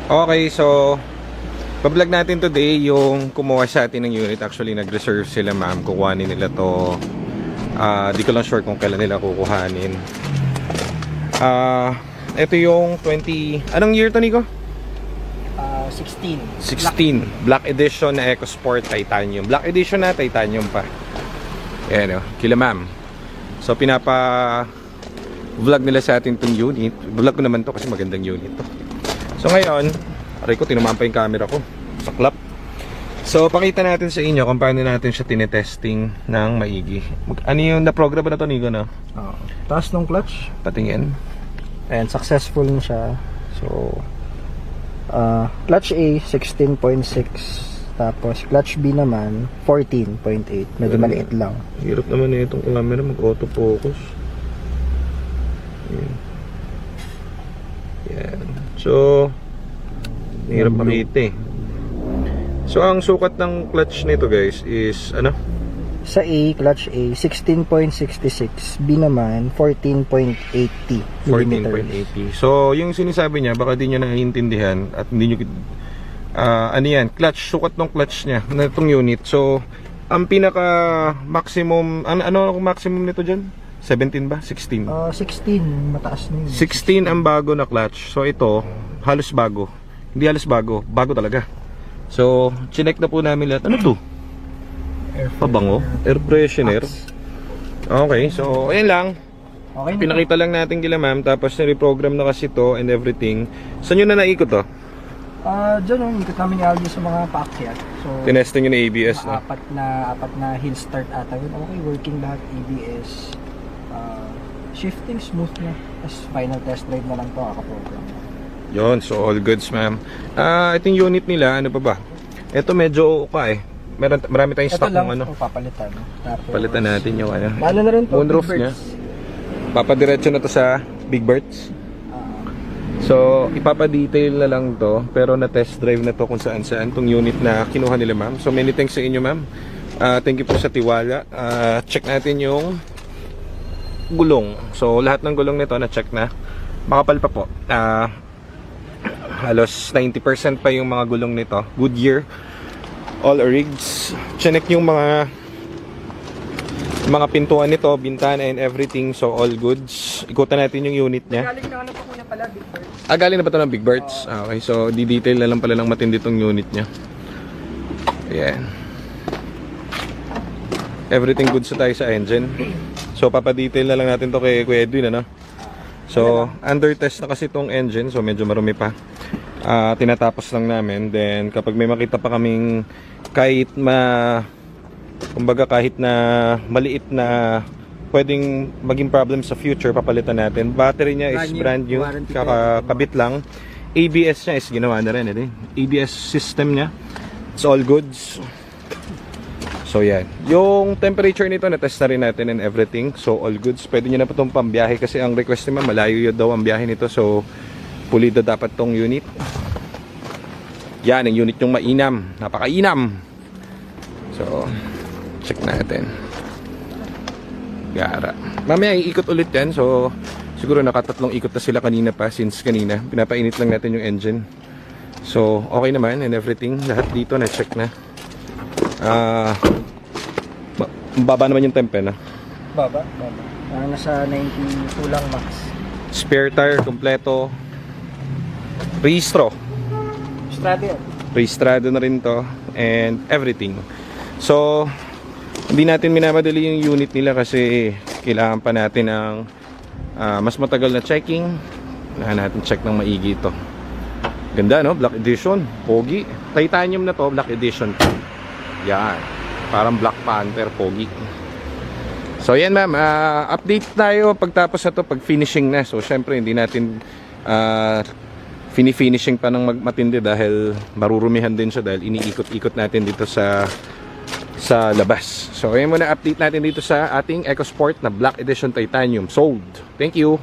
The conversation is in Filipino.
Okay, so pa-vlog natin today yung kumuha sa atin ng unit. Actually, nag-reserve sila, ma'am. Kukuhanin nila to. Di ko lang sure kung kailan nila kukuhanin. Ito yung 20... Anong year to, Nico? 16. 16. Black Edition na EcoSport Titanium. Black Edition na, Titanium pa. Ayan o, kila ma'am. So, pinapa-vlog nila sa atin itong unit. Vlog ko naman to kasi magandang unit to. So ngayon, aray ko, tinumampa yung camera ko. Saklap. So, pakita natin sa inyo kung paano natin siya tinetesting ng maigi. Ano yung na-program ba na to, Nico, no? Taas ng clutch. Patingin. And successful na siya. So, clutch A, 16.6. Tapos, clutch B naman, 14.8. Medyo maliit lang. Hirap naman na itong camera mag-autofocus. Yan. So, hirap makita eh. So, ang sukat ng clutch nito, guys, is ano? Sa A, clutch A, 16.66. B naman, 14.80 mm. 14.80. So, yung sinasabi niya, baka di nyo naiintindihan at hindi nyo, ano yan, clutch, sukat ng clutch niya na itong unit. So, ang pinaka maximum, ano ang maximum nito dyan? 17 ba? 16? 16, mataas na yun. 16 ang bago na clutch. So, ito, halos bago. Hindi halos bago, bago talaga. So, chinek na po namin lahat. Ano to? Pabango? Air freshener. Okay, so ayan lang. Okay na. Pinakita lang natin kila ma'am. Tapos na-reprogram na kasi to and everything. Saan nyo na naikot to? Diyan yung ikot namin ni Aldo sa mga paakyat. So, Tinesting nyo na ABS, no? apat na hill start ata yun. Okay, working lahat. ABS. Shifting smooth na. Tapos final test drive na lang to, kakaprogram. Yun, so all goods, ma'am. Itong unit nila, ano pa ba? Ito medyo okay eh. Marami tayong stock ng ano. Papalitan. Tapos, Palitan natin yung ano. Paano na rin to? Moonroof niya. Papadiretso na to sa Big Birds. So, ipapa-detail na lang to. Pero na-test drive na to kung saan-saan tong unit na kinuha nila, ma'am. So, many thanks sa inyo, ma'am. Thank you po sa tiwala. Check natin yung gulong. So, lahat ng gulong nito na-check na. Makapal pa po. Halos 90% pa yung mga gulong nito. Goodyear. All rigs. Chinek yung mga pintuan nito, bintana and everything. So, all goods. Ikutan natin yung unit niya. galing na ano pa kuya pala, Big Bird. Galing na ba ito ng Big Birds? Okay, so di-detail na lang pala ng matindi itong unit niya. Ayan. Everything good sa tayo sa engine. So papadetail na lang natin to kay Kuya Edwin, ano? So under test na kasi itong engine, so medyo marumi pa. Tinatapos lang namin. Then kapag may makita pa kaming kahit kahit na maliit na pwedeng maging problem sa future, papalitan natin. Battery niya is brand new, kakabit lang. ABS niya is ginawa na rin, ABS system niya, it's all goods. So yan, yung temperature nito na-test na rin natin and everything. So all goods, pwede nyo na pa itong pambiyahe kasi ang request naman, malayo yun daw ang biyahe nito. So pulido dapat tong unit. Yan, ang unit yung mainam, napakainam. So check natin. Gara. Mamaya iikot ulit yan. So siguro nakatatlong ikot na sila kanina pa. Since kanina pinapainit lang natin yung engine. So okay naman and everything. Lahat dito na check na. Baba naman yung tempe na. Baba. Nasa 92 lang max. Spare tire kompleto. Rehistro. Strado yan. Rehistrado na rin to. And everything. So hindi natin minamadali yung unit nila kasi kailangan pa natin ng mas matagal na checking. Kailangan natin check ng maigi ito. Ganda, no? Black Edition. Pogi. Titanium na to. Black Edition. Yan. Parang Black Panther. Pogi. So yan, ma'am. Update tayo pagtapos na to. Pag finishing na. So syempre hindi natin fini-finishing pa ng matindi dahil marurumihan din siya dahil iniikot-ikot natin dito sa labas. So ayan muna, update natin dito sa ating EcoSport na Black Edition Titanium. Sold. Thank you.